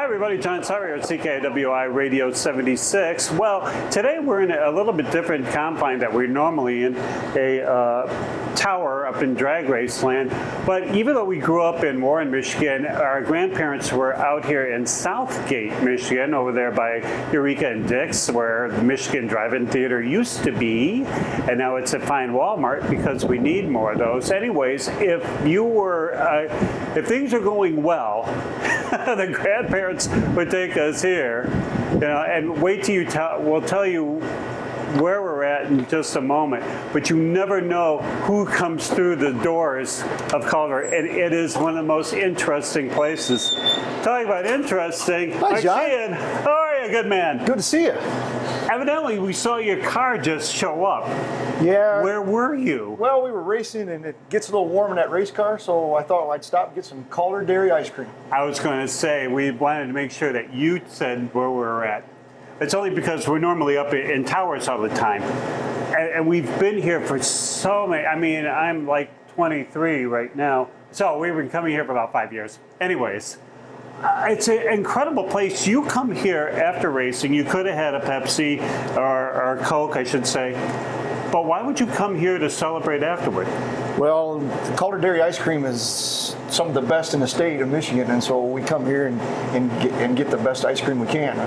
everybody, John Sawyer at CKiW Radio 76. Well, today we're in a little bit different confine that we're normally in, a tower up in drag race land. But even though we grew up in Warren, Michigan, our grandparents were out here in Southgate, Michigan, over there by Eureka and Dick's, where the Michigan Drive-In Theater used to be. And now it's a fine Walmart because we need more of those. Anyways, if things are going well, the grandparents would take us here, and wait till we'll tell you where we're at in just a moment. But you never know who comes through the doors of Calder, and it is one of the most interesting places. Talking about interesting, hi, John. Sheehan, how are you, good man? Good to see you. Evidently, we saw your car just show up. Yeah. Where were you? Well, we were racing, and it gets a little warm in that race car, so I thought I'd stop and get some Calder Dairy ice cream. I was going to say, we wanted to make sure that you said where we were at. It's only because we're normally up in towers all the time. And we've been here for so many, I'm like 23 right now. So we've been coming here for about 5 years. Anyways. It's an incredible place. You come here after racing. You could have had a Pepsi or a Coke, I should say. But why would you come here to celebrate afterward? Well, the Calder Dairy ice cream is some of the best in the state of Michigan, and so we come here and get the best ice cream we can.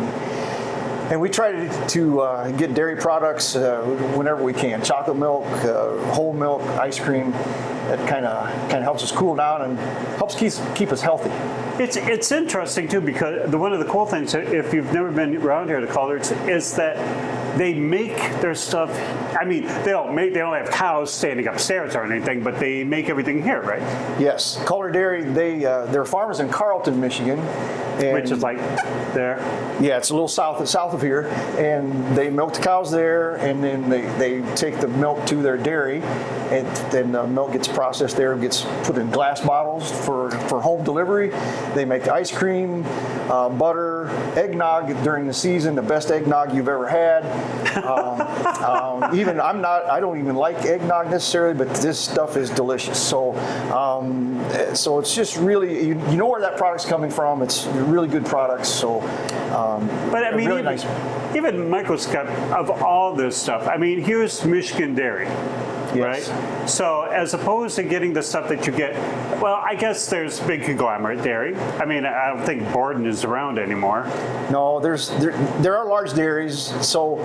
And we try to get dairy products whenever we can. Chocolate milk, whole milk, ice cream. That kind of helps us cool down and helps keep us healthy. It's interesting too, because one of the cool things, if you've never been around here to Calder, is that they make their stuff. They don't have cows standing upstairs or anything, but they make everything here, right? Yes, Calder Dairy. They're farmers in Carlton, Michigan, which is like there. Yeah, it's a little south of here, and they milk the cows there, and then they take the milk to their dairy, and then the milk gets processed there, gets put in glass bottles for home delivery. They make the ice cream, butter, eggnog during the season, the best eggnog you've ever had. I don't even like eggnog necessarily, but this stuff is delicious. So it's just really, you know where that product's coming from. It's really good products. So, but really nice. Even microscope of all this stuff. Here's Michigan Dairy. Yes. Right? So as opposed to getting the stuff that you get, well, I guess there's big conglomerate dairy. I don't think Borden is around anymore. No, there are large dairies. So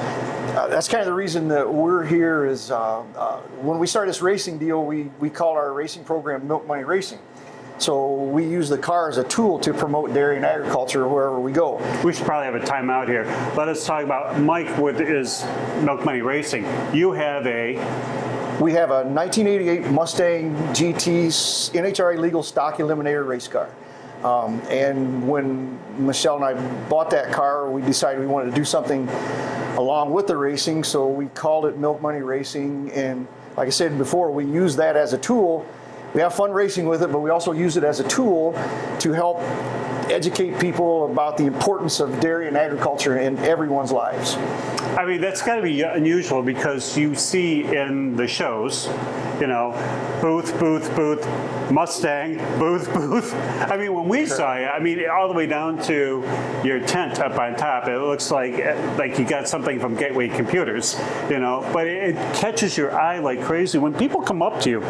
that's kind of the reason that we're here is when we started this racing deal, we call our racing program Milk Money Racing. So we use the car as a tool to promote dairy and agriculture wherever we go. We should probably have a timeout here. Let us talk about Mike with his Milk Money Racing. We have a 1988 Mustang GT NHRA legal stock eliminator race car. And when Michelle and I bought that car, we decided we wanted to do something along with the racing, so we called it Milk Money Racing. And like I said before, we use that as a tool. We have fun racing with it, but we also use it as a tool to help educate people about the importance of dairy and agriculture in everyone's lives. That's got to be unusual because you see in the shows, booth, Mustang, booth. When we saw you, all the way down to your tent up on top, it looks like you got something from Gateway Computers, but it catches your eye like crazy. When people come up to you,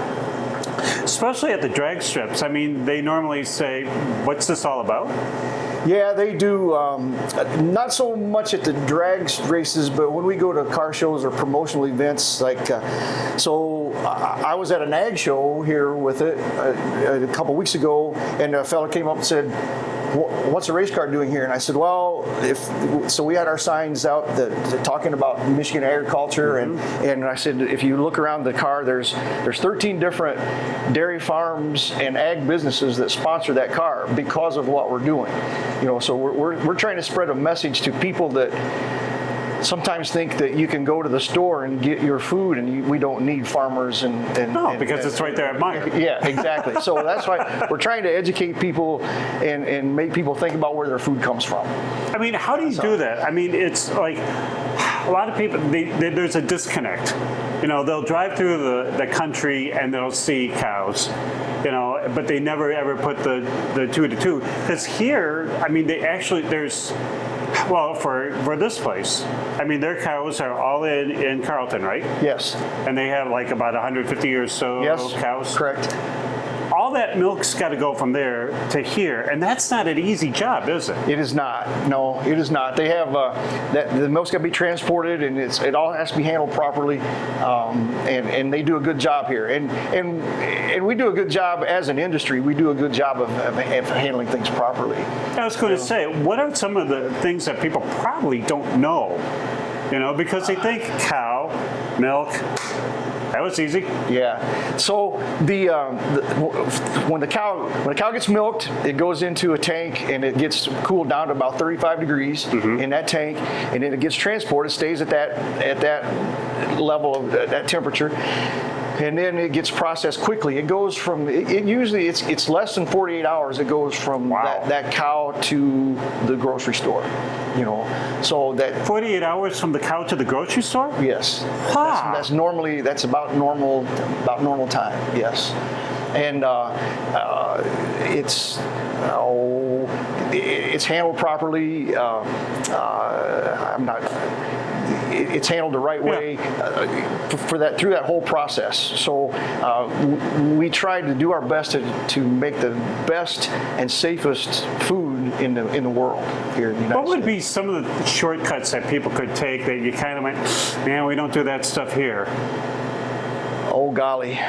especially at the drag strips, they normally say, "What's this all about?" Yeah, they do. Not so much at the drag races, but when we go to car shows or promotional events, I was at an ag show here with it a couple weeks ago, and a fellow came up and said, "What's a race car doing here?" And I said, "Well, so we had our signs out talking about Michigan agriculture, mm-hmm. and I said, if you look around the car, there's 13 different dairy farms and ag businesses that sponsor that car because of what we're doing. So we're trying to spread a message to people that sometimes think that you can go to the store and get your food, and we don't need farmers because it's right there at mine. Yeah, exactly. So that's why we're trying to educate people and make people think about where their food comes from. How do you do that? It's like a lot of people. There's a disconnect. they'll drive through the country and they'll see cows, but they never ever put the 2 to 2. Because here, I mean, there's, well, for this place, I mean, their cows are all in Carlton, right? Yes. And they have like about 150 or so cows. Correct. All that milk's got to go from there to here, and that's not an easy job, is it? It is not. No, it is not. They have the milk's got to be transported, and it all has to be handled properly, and they do a good job here. And we do a good job as an industry. We do a good job of handling things properly. I was going to say, what are some of the things that people probably don't know? Because they think cow, milk. That was easy. Yeah. So when the cow gets milked, it goes into a tank and it gets cooled down to about 35 degrees in that tank, and then it gets transported, stays at that level of that temperature. And then it gets processed quickly. It goes from usually it's less than 48 hours. It goes from that cow to the grocery store. So that 48 hours from the cow to the grocery store. Yes, that's about normal time. Yes, and it's handled properly. It's handled the right way through that whole process. So we tried to do our best to make the best and safest food in the world here in the United States. What would be some of the shortcuts that people could take that you kind of went, man, we don't do that stuff here? Oh, golly.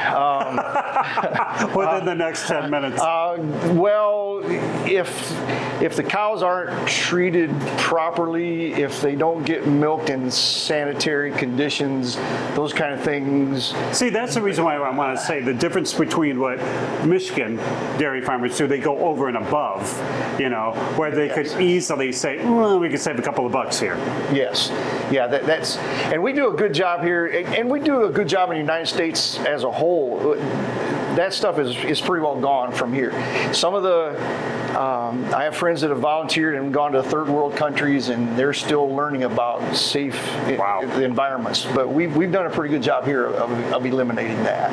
Within the next 10 minutes. Well, if the cows aren't treated properly, if they don't get milked in sanitary conditions, those kind of things. See, that's the reason why I want to say the difference between what Michigan dairy farmers do. They go over and above, where they could easily say, well, we could save a couple of bucks here. Yes. Yeah, that's, and we do a good job here, and we do a good job in the United States as a whole. That stuff is pretty well gone from here. Some of I have friends that have volunteered and gone to third world countries, and they're still learning about safe environments. But we've done a pretty good job here of eliminating that.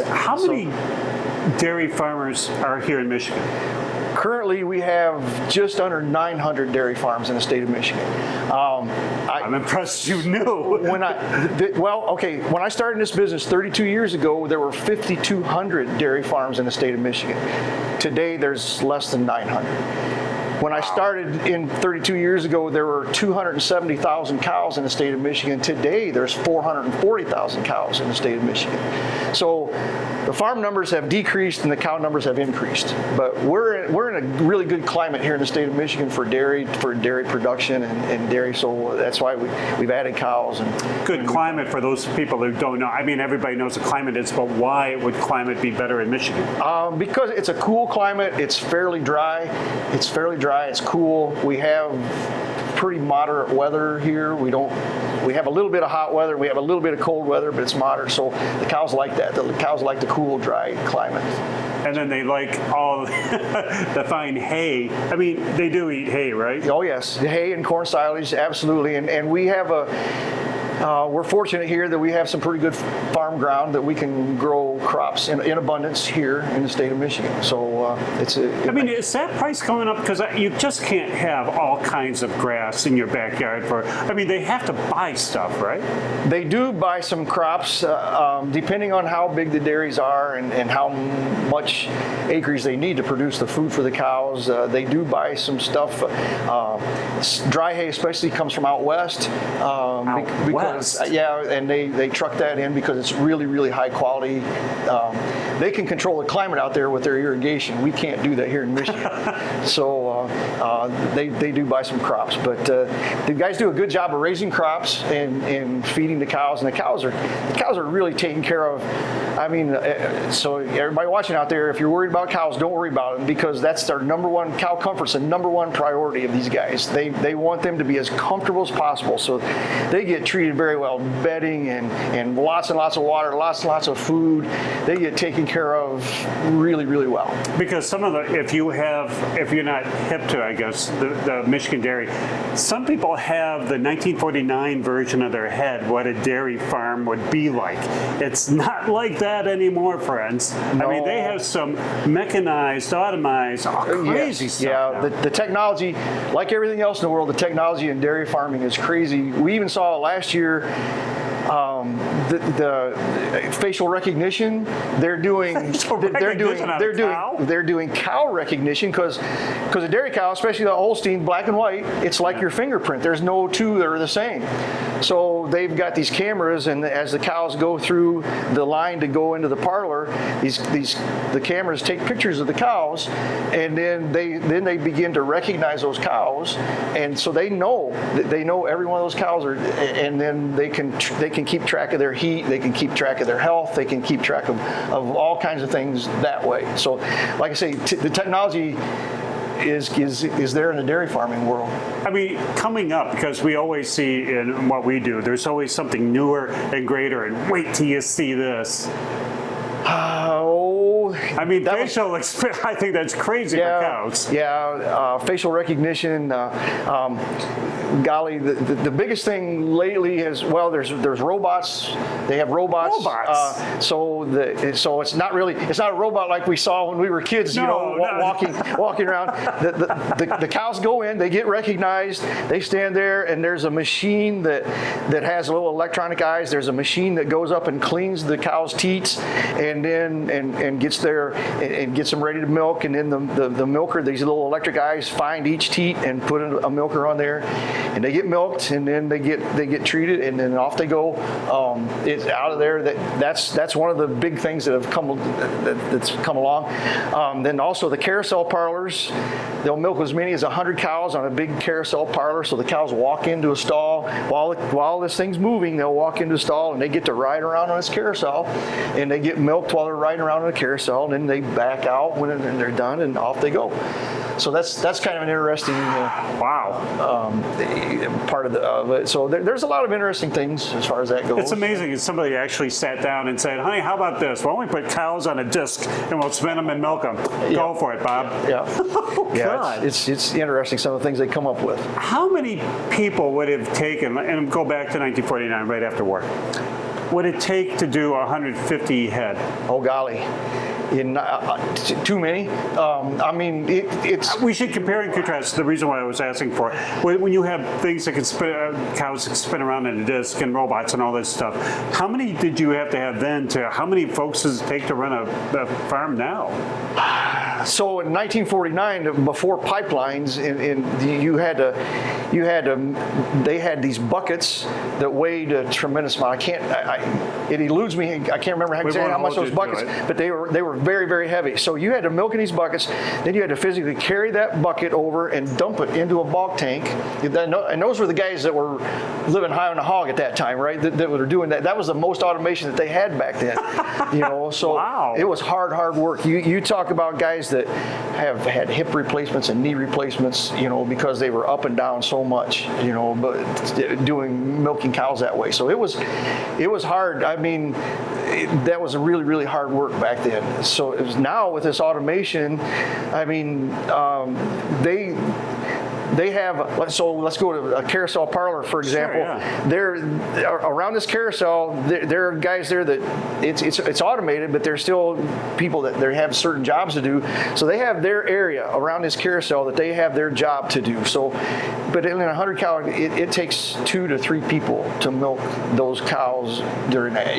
How many dairy farmers are here in Michigan? Currently, we have just under 900 dairy farms in the state of Michigan. I'm impressed you knew. When I started in this business 32 years ago, there were 5,200 dairy farms in the state of Michigan. Today, there's less than 900. When I started in 32 years ago, there were 270,000 cows in the state of Michigan. Today, there's 440,000 cows in the state of Michigan. So the farm numbers have decreased and the cow numbers have increased. But we're in a really good climate here in the state of Michigan for dairy production and dairy. So that's why we've added cows. Good climate for those people who don't know. I mean, everybody knows the climate is, but why would climate be better in Michigan? Because it's a cool climate. It's fairly dry. It's cool. We have pretty moderate weather here. We have a little bit of hot weather. We have a little bit of cold weather, but it's moderate. So the cows like that. The cows like the cool, dry climate. And then they like all the fine hay. I mean, they do eat hay, right? Oh yes, hay and corn silage, absolutely. And we have we're fortunate here that we have some pretty good farm ground that we can grow crops in abundance here in the state of Michigan. So is that price going up? Because you just can't have all kinds of grass in your backyard they have to buy stuff, right? They do buy some crops, depending on how big the dairies are and how much acreage they need to produce the food for the cows. They do buy some stuff. Dry hay especially comes from out west. And they truck that in because it's really, really high quality. They can control the climate out there with their irrigation. We can't do that here in Michigan. So they do buy some crops. But the guys do a good job of raising crops and feeding the cows. And the cows are really taken care of. I mean, so everybody watching out there, if you're worried about cows, don't worry about them because that's their number one. Cow comfort's the number one priority of these guys. They want them to be as comfortable as possible. So they get treated very well. Bedding and lots of water, lots and lots of food. They get taken care of really, really well. Because some of the, if you're not hip to, I guess, the Michigan dairy, some people have the 1949 version of their head, what a dairy farm would be like. It's not like that anymore, friends. No. I mean, they have some mechanized, automized, crazy stuff. Yeah, the technology, like everything else in the world, the technology in dairy farming is crazy. We even saw last year the facial recognition. They're doing cow recognition because a dairy cow, especially the Holstein black and white, it's like your fingerprint. There's no two that are the same. So they've got these cameras, and as the cows go through the line to go into the parlor, the cameras take pictures of the cows, and then they begin to recognize those cows, and so they know every one of those cows are, and then they can keep track of their heat, they can keep track of their health, they can keep track of all kinds of things that way. So, like I say, the technology is there in the dairy farming world. I mean, coming up, because we always see in what we do, there's always something newer and greater, and wait till you see this. I mean, I think that's crazy for cows. Yeah, facial recognition. Golly, the biggest thing lately is, well, there's robots. They have robots. So it's not a robot like we saw when we were kids. Walking around. The cows go in, they get recognized, they stand there, and there's a machine that has little electronic eyes. There's a machine that goes up and cleans the cow's teats, and then and gets there and gets them ready to milk, and then the milker, these little electric eyes find each teat and put a milker on there, and they get milked, and then they get treated, and then off they go. It's out of there. That's one of the big things that's come along. Then also the carousel parlors, they'll milk as many as 100 cows on a big carousel parlor. So the cows walk into a stall while this thing's moving. They'll walk into a stall and they get to ride around on this carousel, and they get milked while they're riding around on the carousel, and then they back out when they're done, and off they go. So that's kind of an interesting part of it. So there's a lot of interesting things as far as that goes. It's amazing. Somebody actually sat down and said, "Honey, how about this? Why don't we put cows on a disc and we'll spin them and milk them?" Go for it, Bob. Yeah. Oh, God. It's interesting, some of the things they come up with. How many people would have taken, and go back to 1949, right after war, would it take to do 150 head? Oh, golly. Too many. I mean, it's. We should compare and contrast. The reason why I was asking for it, when you have things that can cows that spin around in a disc and robots and all this stuff, how many did you have to have then to how many folks does it take to run a farm now? So in 1949, before pipelines, they had these buckets that weighed a tremendous amount. It eludes me. I can't remember exactly how much those buckets, but they were very, very heavy. So you had to milk in these buckets, then you had to physically carry that bucket over and dump it into a bulk tank. And those were the guys that were living high on the hog at that time, right? That were doing that. That was the most automation that they had back then. So wow. It was hard work. You talk about guys that have had hip replacements and knee replacements, because they were up and down so much, but milking cows that way. So it was hard. I mean, that was a really, really hard work back then. So it was now with this automation, I mean, they have, so let's go to a carousel parlor, for example. Sure, yeah. They're around this carousel, there are guys there that it's automated, but there's still people that they have certain jobs to do. So they have their area around this carousel that they have their job to do. So, but in 100 cow, it takes 2 to 3 people to milk those cows during that,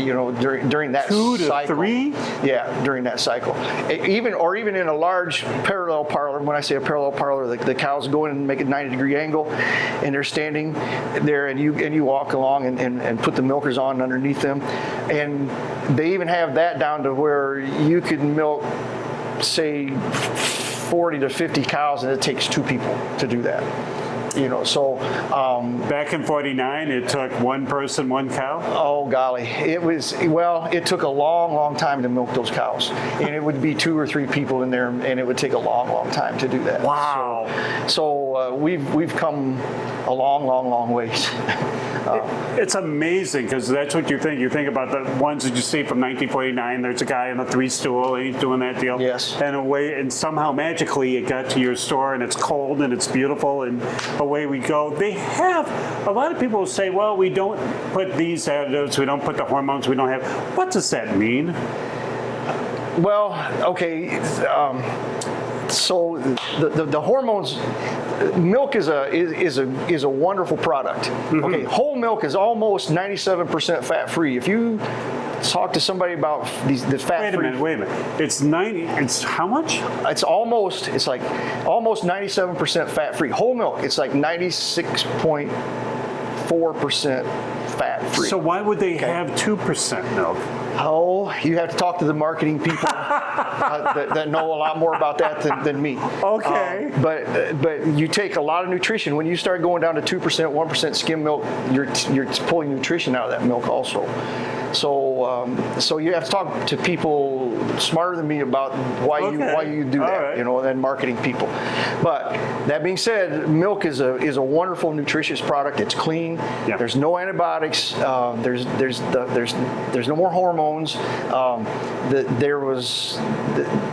during that 2 to cycle. 3? Yeah, during that cycle. Even in a large parallel parlor. When I say a parallel parlor, the cows go in and make a 90-degree angle, and they're standing there, and you walk along and put the milkers on underneath them, and they even have that down to where you could milk, say, 40 to 50 cows, and it takes 2 people to do that. Back in 49, it took 1 person, 1 cow? Oh, golly. It took a long time to milk those cows. And it would be 2 or 3 people in there, and it would take a long time to do that. Wow. So So we've come a long ways. It's amazing because that's what you think. You think about the ones that you see from 1949. There's a guy on a 3-stool and he's doing that deal. Yes. And somehow magically it got to your store and it's cold and it's beautiful and away we go. They have a lot of people say, well, we don't put these additives, we don't put the hormones, we don't have. What does that mean? Well, okay. So the hormones, milk is a wonderful product. Mm-hmm. Okay, whole milk is almost 97% fat free. If you talk to somebody about the fat free. Wait a minute. It's 90. It's how much? It's like almost 97% fat free. Whole milk, it's like 96.4% fat free. So why would they have 2% milk? Oh, you have to talk to the marketing people that know a lot more about that than me. Okay. But you take a lot of nutrition. When you start going down to 2%, 1% skim milk, you're pulling nutrition out of that milk also. So you have to talk to people smarter than me about why you do that, right. Than marketing people. But that being said, milk is a wonderful, nutritious product. It's clean. Yeah. There's no antibiotics. There's no more hormones.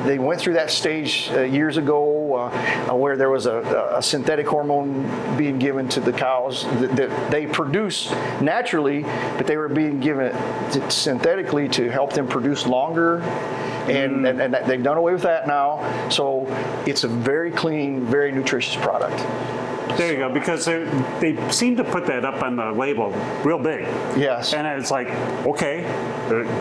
They went through that stage years ago where there was a synthetic hormone being given to the cows that they produce naturally, but they were being given synthetically to help them produce longer, and they've done away with that now. So it's a very clean, very nutritious product. There you go, because they seem to put that up on the label real big. Yes. And it's like, okay,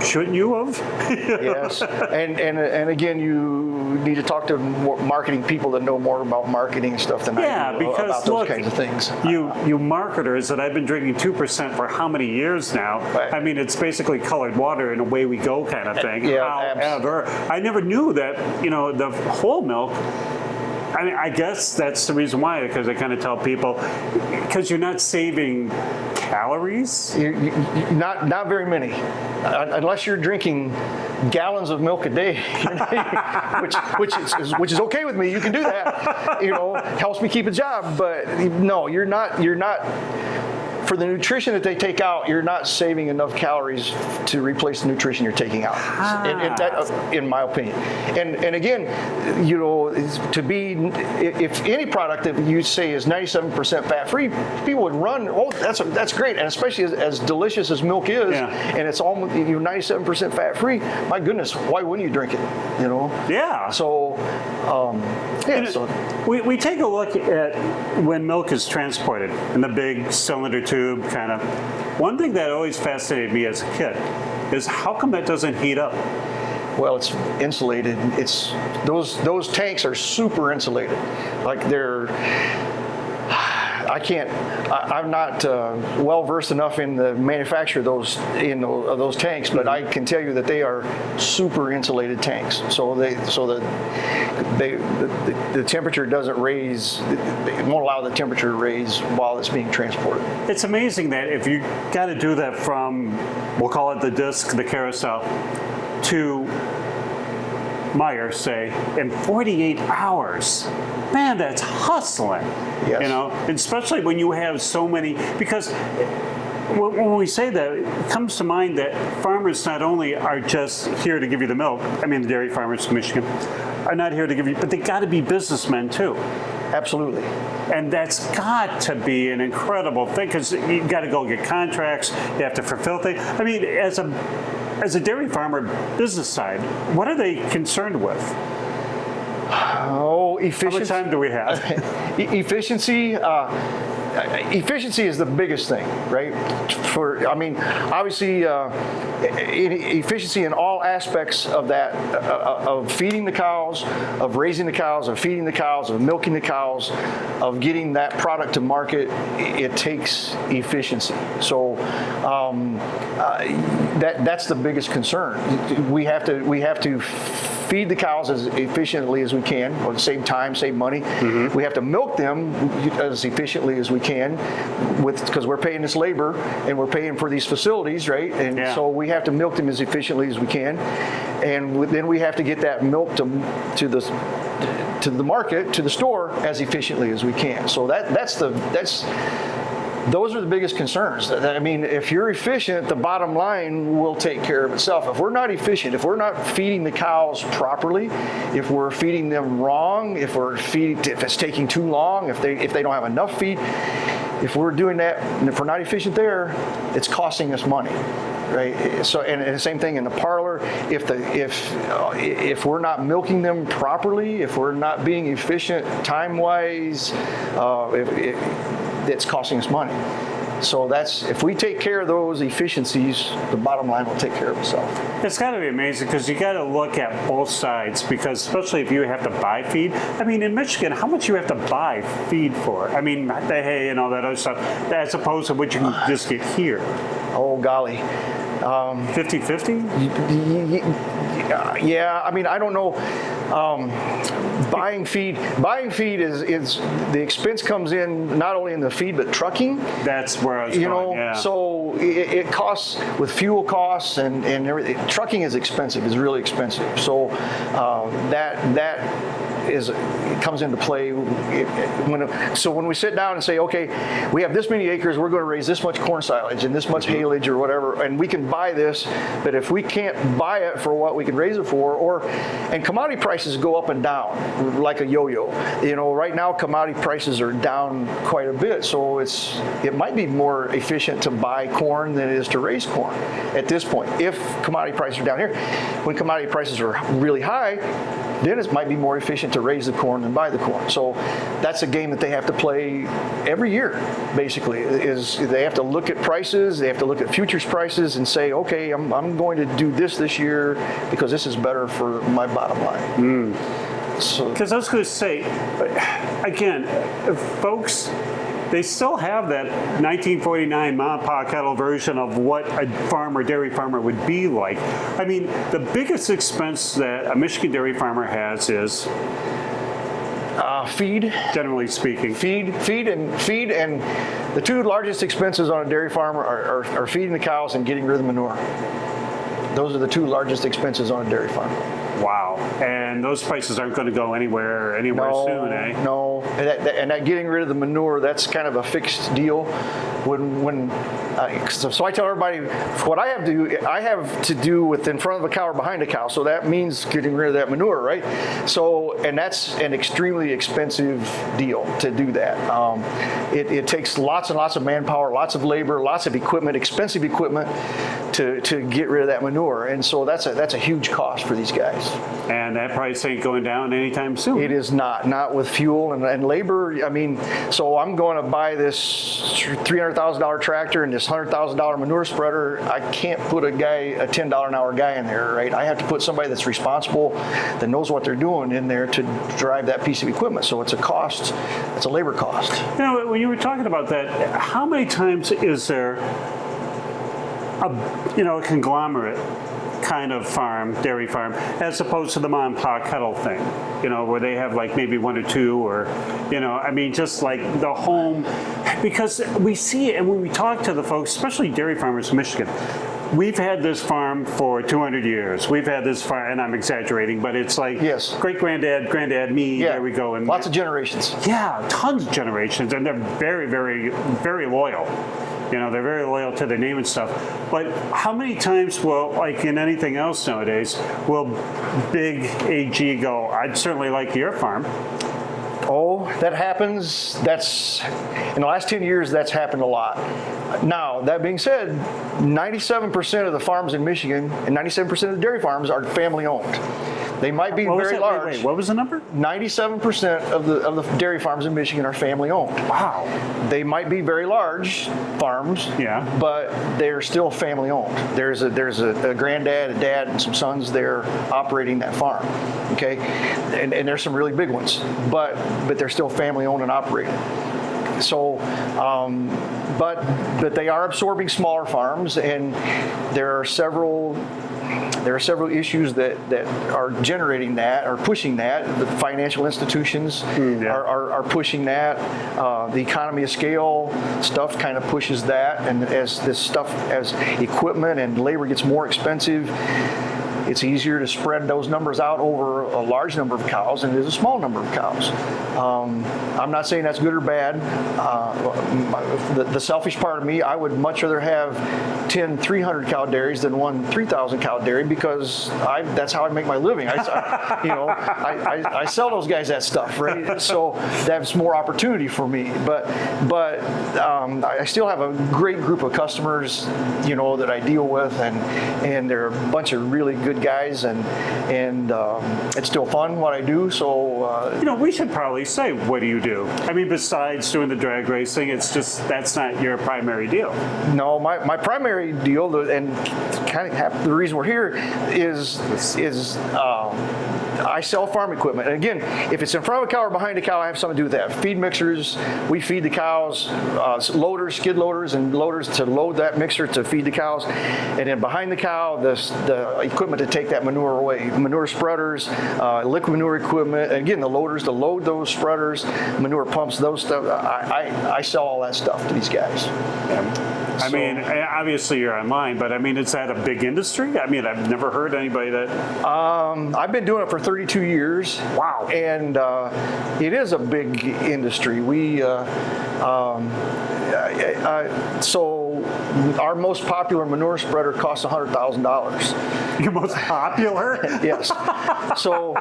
shouldn't you have? Yes. And again, you need to talk to more marketing people that know more about marketing and stuff than I do because about those kinds of things. You marketers that I've been drinking 2% for how many years now? Right. I mean, it's basically colored water and away we go kind of thing. Yeah, However, I never knew that, the whole milk. I mean, I guess that's the reason why, because I kind of tell people, because you're not saving calories. Not very many, unless you're drinking gallons of milk a day, which is okay with me. You can do that. Helps me keep a job. But no, you're not. For the nutrition that they take out, you're not saving enough calories to replace the nutrition you're taking out, in my opinion. And again, to be, if any product that you say is 97% fat-free, people would run, oh, that's great, and especially as delicious as milk is, and it's almost 97% fat-free. My goodness, why wouldn't you drink it? Yeah. So, we take a look at when milk is transported in the big cylinder tube kind of. One thing that always fascinated me as a kid is how come that doesn't heat up? Well, it's insulated. It's those tanks are super insulated. Like I'm not well versed enough in the manufacture of those tanks, but I can tell you that they are super insulated tanks. So the temperature doesn't raise. It won't allow the temperature to raise while it's being transported. It's amazing that if you got to do that from, we'll call it the disc, the carousel, to Meyer, say, in 48 hours. Man, that's hustling. Yes. Especially when you have so many, because when we say that, it comes to mind that farmers not only are just here to give you the milk, the dairy farmers in Michigan are not here to give you, but they got to be businessmen too. Absolutely. And that's got to be an incredible thing, because you got to go get contracts, you have to fulfill things. As a dairy farmer business side, what are they concerned with? Oh, efficiency. How much time do we have? Efficiency. Efficiency is the biggest thing, right? Obviously, efficiency in all aspects of that, of feeding the cows, of raising the cows, of feeding the cows, of milking the cows, of getting that product to market. It takes efficiency. So that's the biggest concern. We have to feed the cows as efficiently as we can, or save time, save money. Mm-hmm. We have to milk them as efficiently as we can, because we're paying this labor and we're paying for these facilities, right? And so we have to milk them as efficiently as we can, and then we have to get that milk to the to the market, to the store, as efficiently as we can. So those are the biggest concerns. I mean, if you're efficient, the bottom line will take care of itself. If we're not efficient, if we're not feeding the cows properly, if we're feeding them wrong, if it's taking too long, if they don't have enough feed, if we're doing that, and if we're not efficient there, it's costing us money. Right. So, and the same thing in the parlor. If we're not milking them properly, if we're not being efficient time-wise, it's costing us money. So if we take care of those efficiencies, the bottom line will take care of itself. It's got to be amazing because you got to look at both sides, because especially if you have to buy feed. I mean, in Michigan, how much you have to buy feed for? I mean, the hay and all that other stuff, as opposed to what you can just get here. Oh, golly. 50-50? Yeah, I mean, I don't know. Buying feed is the expense comes in not only in the feed but trucking. That's where I was going. Yeah. So it costs with fuel costs and everything. Trucking is expensive. It's really expensive. So it comes into play when we sit down and say, okay, we have this many acres, we're going to raise this much corn silage and this much haylage or whatever, and we can buy this, but if we can't buy it for what we can raise it for, and commodity prices go up and down like a yo-yo. Right now commodity prices are down quite a bit, so it might be more efficient to buy corn than it is to raise corn at this point. If commodity prices are down here, when commodity prices are really high, then it might be more efficient to raise the corn than buy the corn. So that's a game that they have to play every year, basically, is they have to look at prices, they have to look at futures prices and say, okay, I'm going to do this year because this is better for my bottom line. Because I was going to say, again, folks, they still have that 1949 mom and pop cattle version of what a dairy farmer would be like. I mean, the biggest expense that a Michigan dairy farmer has is feed. Generally speaking, feed, and the two largest expenses on a dairy farmer are feeding the cows and getting rid of the manure. Those are the two largest expenses on a dairy farm. Wow. And those prices aren't going to go anywhere soon, eh? No. And that getting rid of the manure, that's kind of a fixed deal. So I tell everybody what I have to do with in front of a cow or behind a cow. So that means getting rid of that manure, right? So, and that's an extremely expensive deal to do that. It takes lots and lots of manpower, lots of labor, lots of equipment, expensive equipment to get rid of that manure. And so that's a huge cost for these guys. And that price ain't going down anytime soon. It is not with fuel and labor. I mean, so I'm going to buy this $300,000 tractor and this $100,000 manure spreader. I can't put a $10 an hour guy in there, right? I have to put somebody that's responsible, that knows what they're doing in there to drive that piece of equipment. So it's a cost. It's a labor cost. Now, when you were talking about that, how many times is there a conglomerate kind of dairy farm, as opposed to the mom and pop cattle thing, where they have like maybe one or two, or, I mean, just like the home, because we see it, and when we talk to the folks, especially dairy farmers in Michigan, we've had this farm for 200 years. We've had this farm, and I'm exaggerating, but it's like great-granddad, granddad, me, there we go. And lots of generations. Yeah, tons of generations, and they're very, very, very loyal. They're very loyal to their name and stuff. But how many times will, like in anything else nowadays, will big AG go, I'd certainly like your farm? Oh, that happens. That's, in the last 10 years, that's happened a lot. Now, that being said, 97% of the farms in Michigan and 97% of the dairy farms are family owned. They might be very large. Wait, what was the number? 97% of the dairy farms in Michigan are family owned. Wow. They might be very large farms, but they're still family owned. There's a granddad, a dad, and some sons there operating that farm. Okay, and there's some really big ones, but they're still family owned and operated. So, but they are absorbing smaller farms, and there are several issues that are generating that, are pushing that. The financial institutions are pushing that. The economy of scale stuff kind of pushes that. And as equipment and labor gets more expensive, It's easier to spread those numbers out over a large number of cows than it is a small number of cows. I'm not saying that's good or bad. The selfish part of me, I would much rather have 10 300 cow dairies than one 3,000 cow dairy, because that's how I make my living. I sell those guys that stuff, right? So that's more opportunity for me. But I still have a great group of customers, that I deal with, and they're a bunch of really good guys, and it's still fun what I do. So we should probably say, what do you do? I mean, besides doing the drag racing, it's just that's not your primary deal. No, my primary deal, and kind of the reason we're here is I sell farm equipment. And again, if it's in front of a cow or behind a cow, I have something to do with that. Feed mixers, we feed the cows, loaders, skid loaders, and loaders to load that mixer to feed the cows. And then behind the cow, the equipment to take that manure away. Manure spreaders, liquid manure equipment, and again, the loaders to load those spreaders, manure pumps, those stuff. I sell all that stuff to these guys. I mean, obviously you're online, but I mean, is that a big industry? I mean, I've never heard anybody that... I've been doing it for 32 years. Wow. And it is a big industry. So our most popular manure spreader costs $100,000. Your most popular? Yes. So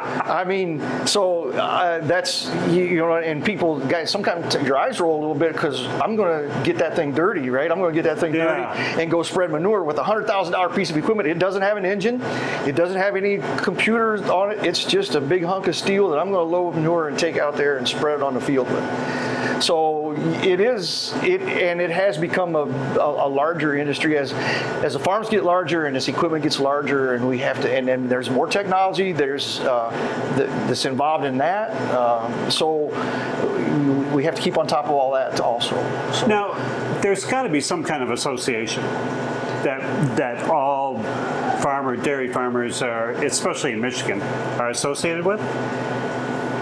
that's and people, guys, sometimes your eyes roll a little bit because I'm going to get that thing dirty, right? I'm going to get that thing dirty and go spread manure with a $100,000 piece of equipment. It doesn't have an engine. It doesn't have any computers on it. It's just a big hunk of steel that I'm going to load manure and take out there and spread it on the field with. So it has become a larger industry as the farms get larger and this equipment gets larger, and we have to, and then there's more technology. There's that's involved in that. So we have to keep on top of all that also. So. Now, there's got to be some kind of association that all dairy farmers are, especially in Michigan, are associated with.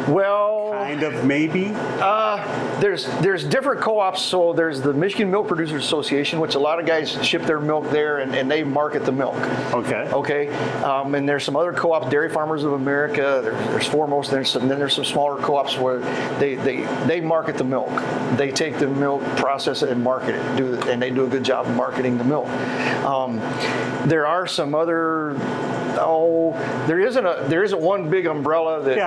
Well, kind of, maybe. There's different co-ops. So there's the Michigan Milk Producers Association, which a lot of guys ship their milk there, and they market the milk. Okay. And there's some other co-ops, Dairy Farmers of America. There's Foremost. Then there's some smaller co-ops where they market the milk. They take the milk, process it, and market it. And they do a good job of marketing the milk. There are some other. There isn't one big umbrella that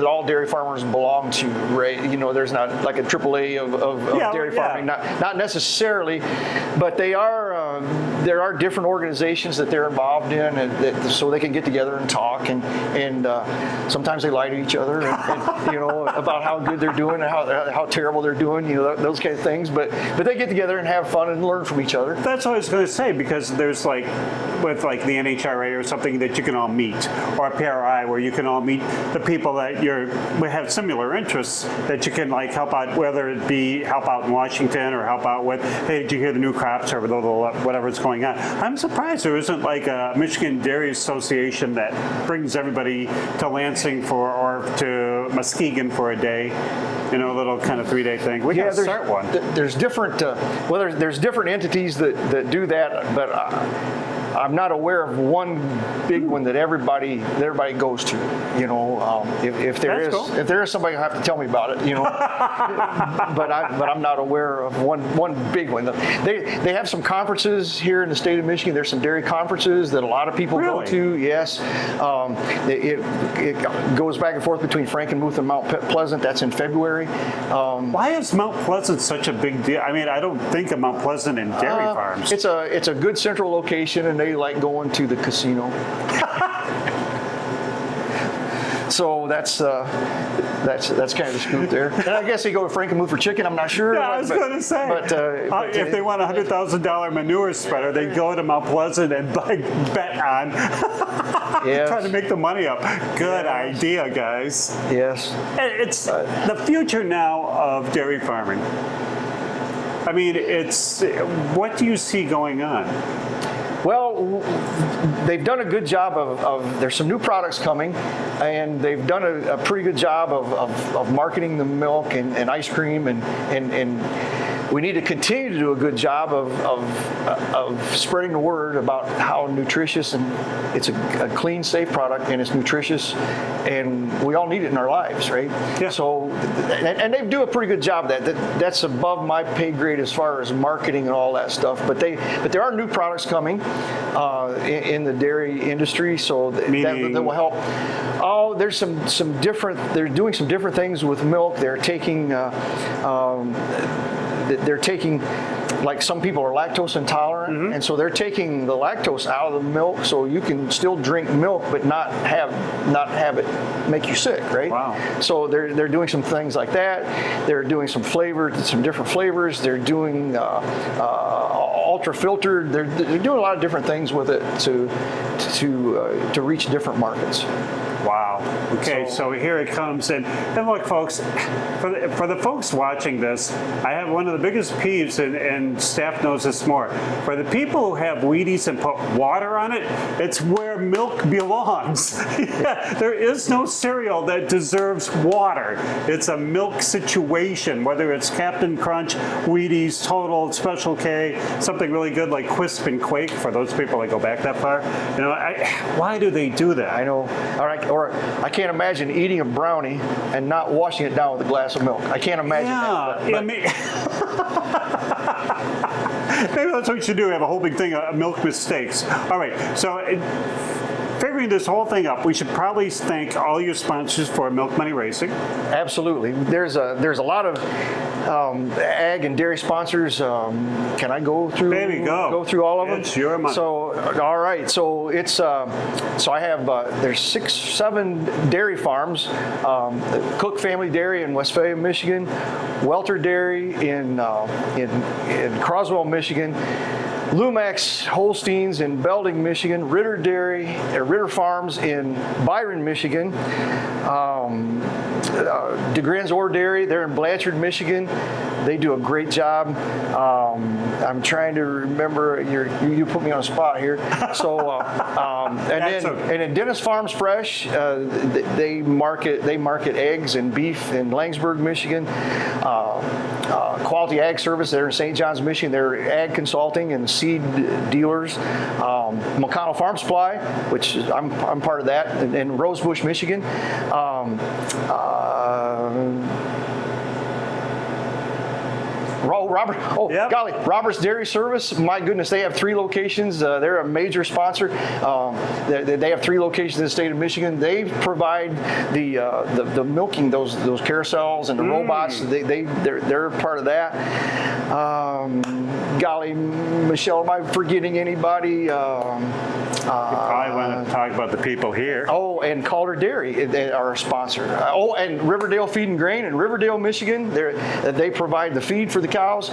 all dairy farmers belong to, right? There's not like a AAA of dairy farming, not necessarily, but there are different organizations that they're involved in, and so they can get together and talk, and sometimes they lie to each other, and about how good they're doing and how terrible they're doing, those kind of things. But they get together and have fun and learn from each other. That's what I was going to say, because there's with the NHRA or something that you can all meet, or a PRI where you can all meet the people that have similar interests that you can help out, whether it be help out in Washington or help out with, hey, did you hear the new crops or whatever's going on. I'm surprised there isn't a Michigan Dairy Association that brings everybody to Lansing or to Muskegon for a day. A little kind of 3-day thing. We got to start one. There's different, there's different entities that do that, but I'm not aware of one big one that everybody goes to. If there is somebody, you'll have to tell me about it. But I'm not aware of one big one. They have some conferences here in the state of Michigan. There's some dairy conferences that a lot of people go to. Yes, it goes back and forth between Frankenmuth and Mount Pleasant. That's in February. Why is Mount Pleasant such a big deal? I mean, I don't think of Mount Pleasant in dairy farms. It's a good central location, and they like going to the casino. So that's kind of the scoop there. And I guess they go to Frankenmuth for chicken. I'm not sure. Yeah, I was going to say. But if they want a $100,000 manure spreader, they go to Mount Pleasant and bet on trying to make the money up. Good idea, guys. Yes. It's the future now of dairy farming. I mean, what do you see going on? Well, they've done a good job of there's some new products coming, and they've done a pretty good job of marketing the milk and ice cream, and we need to continue to do a good job of spreading the word about how nutritious, and it's a clean, safe product, and it's nutritious, and we all need it in our lives, right? Yeah. So, and they do a pretty good job of that. That's above my pay grade as far as marketing and all that stuff. But there are new products coming in the dairy industry, so that will help. Oh, there's some different. They're doing some different things with milk. They're taking. Like some people are lactose intolerant, and so they're taking the lactose out of the milk, so you can still drink milk but not have it make you sick, right? Wow. So they're doing some things like that. They're doing some different flavors. They're doing ultra filtered. They're doing a lot of different things with it to reach different markets. Wow. Okay, so here it comes. And look, folks, for the folks watching this, I have one of the biggest peeves, and staff knows this more. For the people who have Wheaties and put water on it, it's where milk belongs. Yeah, there is no cereal that deserves water. It's a milk situation, whether it's Captain Crunch, Wheaties, Total, Special K, something really good like Quisp and Quake, for those people that go back that far. You know, why do they do that? I know. All right. Or I can't imagine eating a brownie and not washing it down with a glass of milk. I can't imagine that. But, maybe that's what you should do, have a whole big thing of milk mistakes. All right, so figuring this whole thing up, we should probably thank all your sponsors for Milk Money Racing. Absolutely. There's a lot of ag and dairy sponsors. Can I go through? Baby, go through all of them? It's your money. So, all right. So it's so I have there's 6-7 dairy farms. Cook Family Dairy in Westphalia, Michigan. Welter Dairy in Croswell, Michigan. Lumax Holsteins in Belding, Michigan. Ritter Farms in Byron, Michigan. DeGran's Ore Dairy, they're in Blanchard, Michigan. They do a great job. I'm trying to remember. You put me on a spot here. So and then Dennis Farms Fresh, they market eggs and beef in Langsburg, Michigan. Quality Ag Service, they're in St. John's, Michigan. They're ag consulting and seed dealers. McConnell Farm Supply, which I'm part of that, in Rosebush, Michigan. Robert's Dairy Service. My goodness, they have 3 locations. They're a major sponsor. They have 3 locations in the state of Michigan. They provide the milking, those carousels and the robots. They're part of that. Golly, Michelle, am I forgetting anybody? You probably want to talk about the people here. Oh, and Calder Dairy, they are a sponsor. And Riverdale Feed and Grain in Riverdale, Michigan. They provide the feed for the cows.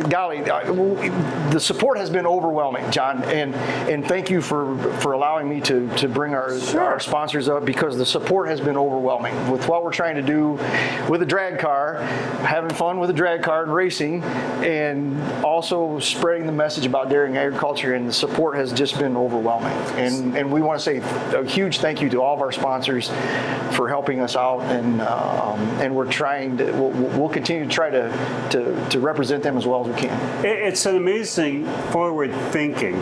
Golly, the support has been overwhelming, John, and thank you for allowing me to bring our sponsors up, because the support has been overwhelming with what we're trying to do with a drag car, having fun with a drag car and racing, and also spreading the message about dairy and agriculture, and the support has just been overwhelming. And we want to say a huge thank you to all of our sponsors for helping us out, and we're trying to, we'll continue to try to represent them as well as we can. It's an amazing forward thinking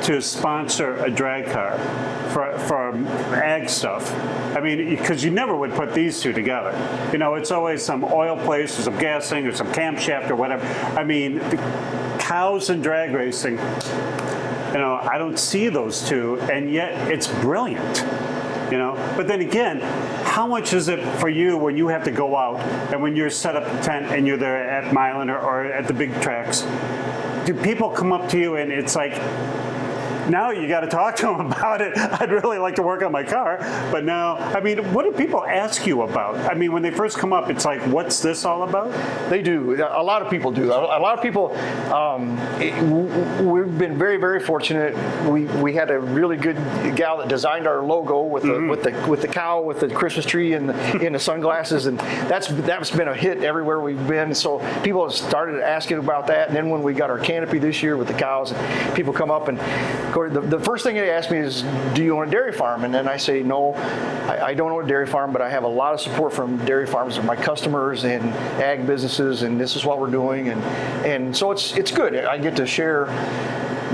to sponsor a drag car for ag stuff. I mean, because you never would put these two together. You know, it's always some oil place or some gassing or some camshaft or whatever. I mean, the cows and drag racing, you know, I don't see those two, and yet it's brilliant. You know, but then again, how much is it for you when you have to go out and when you're set up a tent and you're there at Milan or at the big tracks? Do people come up to you and it's like, now you got to talk to them about it. I'd really like to work on my car, but now, I mean, what do people ask you about? I mean, when they first come up, it's like, what's this all about? They do. A lot of people do. A lot of people. We've been very, very fortunate. We had a really good gal that designed our logo with the cow with the Christmas tree and the sunglasses, and that's been a hit everywhere we've been. So people have started asking about that. And then when we got our canopy this year with the cows, people come up and go, course, the first thing they ask me is, do you own a dairy farm? And then I say, no, I don't own a dairy farm, but I have a lot of support from dairy farms and my customers and ag businesses, and this is what we're doing. And so it's good. I get to share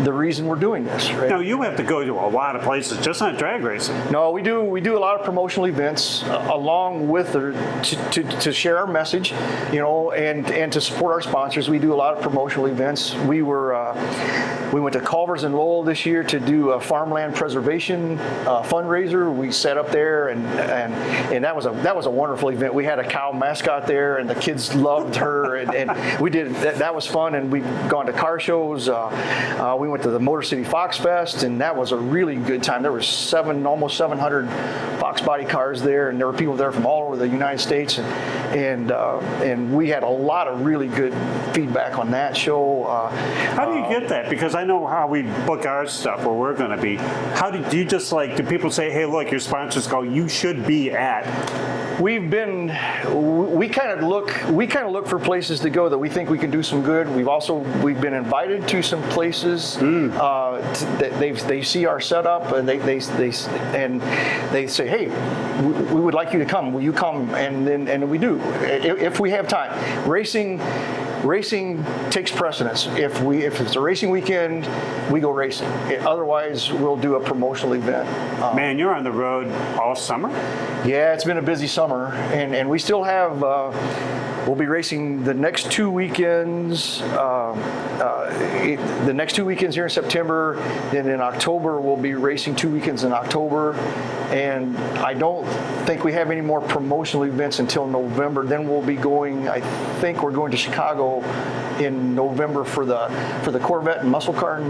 the reason we're doing this, right? Now you have to go to a lot of places, just not drag racing. No, we do a lot of promotional events along with to share our message, and to support our sponsors. We do a lot of promotional events. We went to Culver's in Lowell this year to do a farmland preservation fundraiser. We sat up there and that was a wonderful event. We had a cow mascot there, and the kids loved her, and we did that was fun. And we've gone to car shows. We went to the Motor City Fox Fest, and that was a really good time. There were almost 700 Fox body cars there, and there were people there from all over the United States, and we had a lot of really good feedback on that show. How do you get that? Because I know how we book our stuff where we're going to be. How do you just do people say, hey, look, your sponsors go, you should be at? We kind of look for places to go that we think we can do some good. We've been invited to some places. They see our setup, and they say, hey, we would like you to come. Will you come? And we do if we have time. Racing takes precedence. If it's a racing weekend, we go racing. Otherwise, we'll do a promotional event. Man, you're on the road all summer? Yeah, it's been a busy summer, and we still have. We'll be racing the next 2 weekends. The next 2 weekends here in September. Then in October, we'll be racing 2 weekends in October. And I don't think we have any more promotional events until November. Then we'll be going. I think we're going to Chicago in November for the Corvette and Muscle Car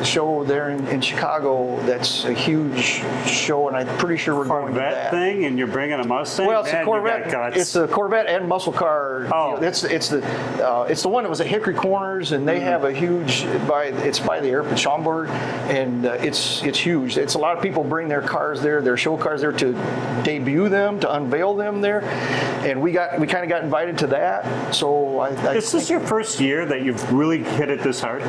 show there in Chicago. That's a huge show, and I'm pretty sure we're going to that. Corvette thing, and you're bringing a Mustang. Well, it's the Corvette. It's the Corvette and Muscle Car. Oh, it's the one that was at Hickory Corners, and they have a huge it's by the airport, Schaumburg, and it's huge. It's a lot of people bring their cars there, their show cars there to debut them, to unveil them there, and we kind of got invited to that. So is this your first year that you've really hit it this hard?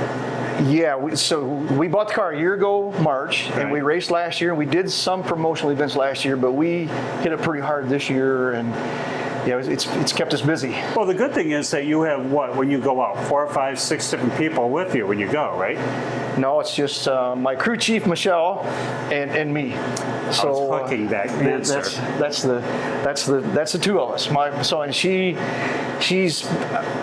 Yeah, we bought the car a year ago, March, and we raced last year. We did some promotional events last year, but we hit it pretty hard this year, and yeah, it's kept us busy. Well, the good thing is that you have when you go out, 4 or 5, 6 different people with you when you go, right? No, it's just my crew chief Michelle and me. So I was hooking that answer. That's the two of us. She's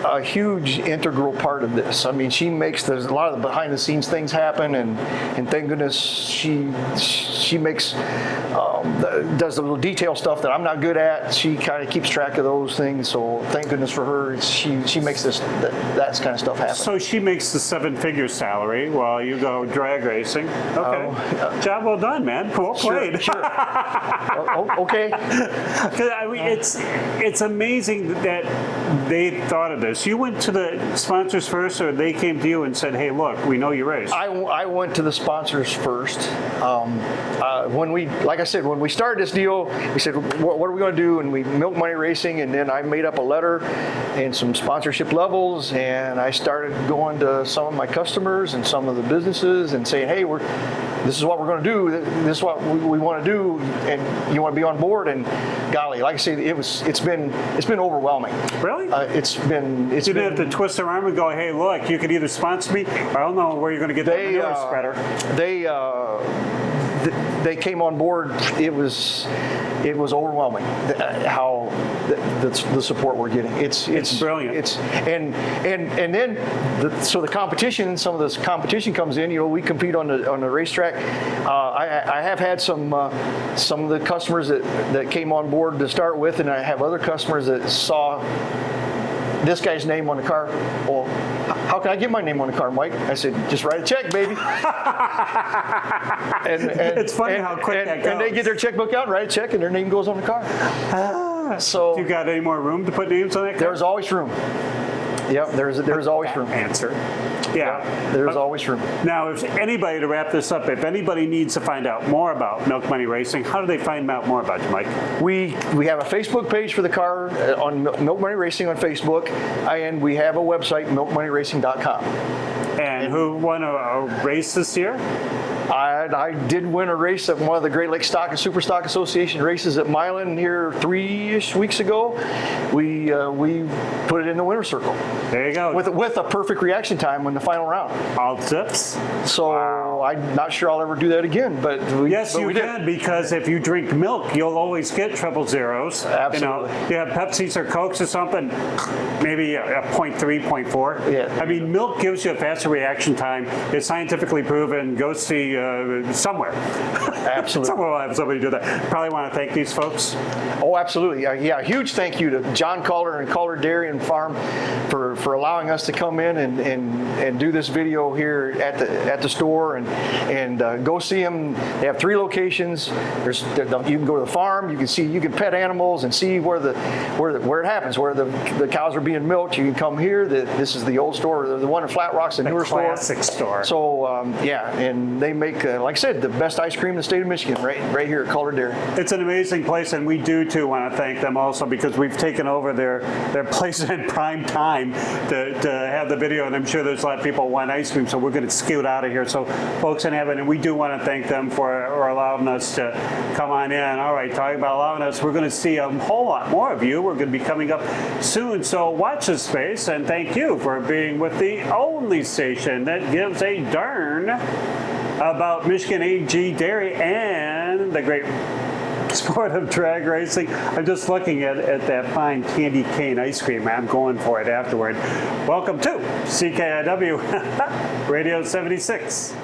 a huge integral part of this. I mean, she makes a lot of the behind the scenes things happen, and thank goodness she makes does the little detail stuff that I'm not good at. She kind of keeps track of those things. So thank goodness for her. She makes that kind of stuff happen. So she makes the 7-figure salary while you go drag racing. Okay, job well done, man. Well played. Sure. Okay. I mean, it's amazing that they thought of this. You went to the sponsors first, or they came to you and said, "Hey, look, we know you race." I went to the sponsors first. When we started this deal, we said, "What are we going to do?" And we milk money racing, and then I made up a letter and some sponsorship levels, and I started going to some of my customers and some of the businesses and saying, "Hey, this is what we're going to do. This is what we want to do, and you want to be on board." And golly, like I say, it's been overwhelming. Really? You didn't have to twist their arm and go, "Hey, look, you could either sponsor me, or I don't know where you're going to get that manure spreader." They came on board. It was overwhelming how the support we're getting. It's brilliant. And then the competition. Some of this competition comes in. We compete on the racetrack. I have had some of the customers that came on board to start with, and I have other customers that saw this guy's name on the car. Well, how can I get my name on the car, Mike? I said, just write a check, baby. and it's funny how quick that goes. And they get their checkbook out, write a check, and their name goes on the car. So, you got any more room to put names on that car? There's always room. Yep, there's always room. Answer. Yeah. There's always room. Now, if anybody, to wrap this up, if anybody needs to find out more about Milk Money Racing, how do they find out more about you, Mike? We have a Facebook page for the car on Milk Money Racing on Facebook, and we have a website, milkmoneyracing.com. And who won a race this year? I did win a race at one of the Great Lakes Stock and Super Stock Association races at Milan here 3-ish weeks ago. We put it in the winner's circle. There you go. With a perfect reaction time in the final round. All tips. So Wow. I'm not sure I'll ever do that again, but Yes, you we can, because if you drink milk, you'll always get triple zeros. Absolutely. You have Pepsis or Cokes or something, maybe a 0.3, 0.4. Yeah. I mean, milk gives you a faster reaction time. It's scientifically proven. Go see somewhere. Absolutely. Somewhere will have somebody do that. Probably want to thank these folks. Oh, absolutely. Yeah, huge thank you to John Calder and Calder Dairy and Farm for allowing us to come in and do this video here at the store and go see them. They have 3 locations. You can go to the farm. You can pet animals and see where it happens, where the cows are being milked. You can come here. This is the old store, the one in Flat Rock's the newer store. Classic store. So and they make like I said, the best ice cream in the state of Michigan, right here at Calder Dairy. It's an amazing place, and we do too want to thank them also, because we've taken over their place in prime time to have the video, and I'm sure there's a lot of people who want ice cream, so we're going to scoot out of here. So folks in heaven, and we do want to thank them for allowing us to come on in. All right, talking about allowing us, we're going to see a whole lot more of you. We're going to be coming up soon, so watch this space, and thank you for being with the only station that gives a darn about Michigan AG Dairy and the great sport of drag racing. I'm just looking at that fine candy cane ice cream. I'm going for it afterward. Welcome to CKiW Radio 76.